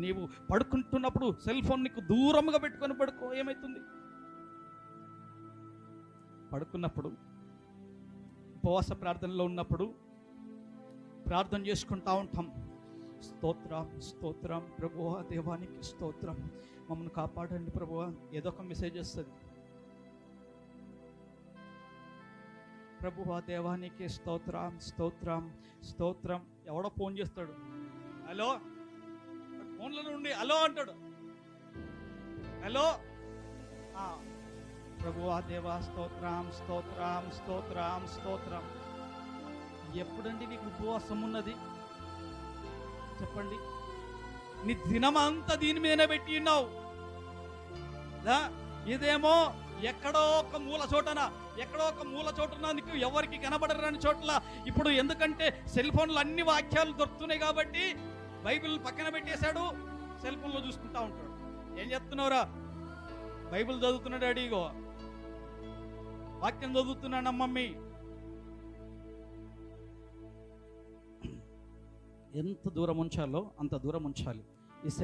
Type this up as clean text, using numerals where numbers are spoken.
నీవు పడుకుంటున్నప్పుడు cell phone నీకు దూరంగా పెట్టుకొని పడుకో. ఏమవుతుంది? పడుకున్నప్పుడు ఉపవాస ప్రార్థనలో ఉన్నప్పుడు ప్రార్థన చేసుకుంటా ఉంటాం. స్తోత్రం స్తోత్రం ప్రభువా, దేవానికి స్తోత్రం, మమ్మల్ని కాపాడండి ప్రభువా. ఏదో ఒక మెసేజ్ వస్తుంది, ప్రభువా దేవానికి స్తోత్రం స్తోత్రం స్తోత్రం. ఎవడో ఫోన్ చేస్తాడు, హలో, ఫోన్లో నుండి హలో అంటాడు, హలో, ప్రభువా దేవా స్తోత్రం స్తోత్రం స్తోత్రం స్తోత్రం. ఎప్పుడండి నీకు ఉపవాసం ఉన్నది? చెప్పండి. నీ దినమంతా దీని మీదనే పెట్టి ఉన్నావు. ఇదేమో ఎక్కడో ఒక మూల చోటన నీకు ఎవరికి కనబడరని చోట్ల. ఇప్పుడు ఎందుకంటే సెల్ ఫోన్లో అన్ని వాక్యాలు దొరుకుతున్నాయి కాబట్టి బైబిల్ పక్కన పెట్టేశాడు, సెల్ ఫోన్లో చూసుకుంటా ఉంటాడు. ఏం చెప్తున్నావురా? బైబిల్ చదువుతున్నాడు అడిగో, వాక్యం చదువుతున్నాడు మమ్మీ. ఎంత దూరం ఉంచాలో అంత దూరం ఉంచాలి.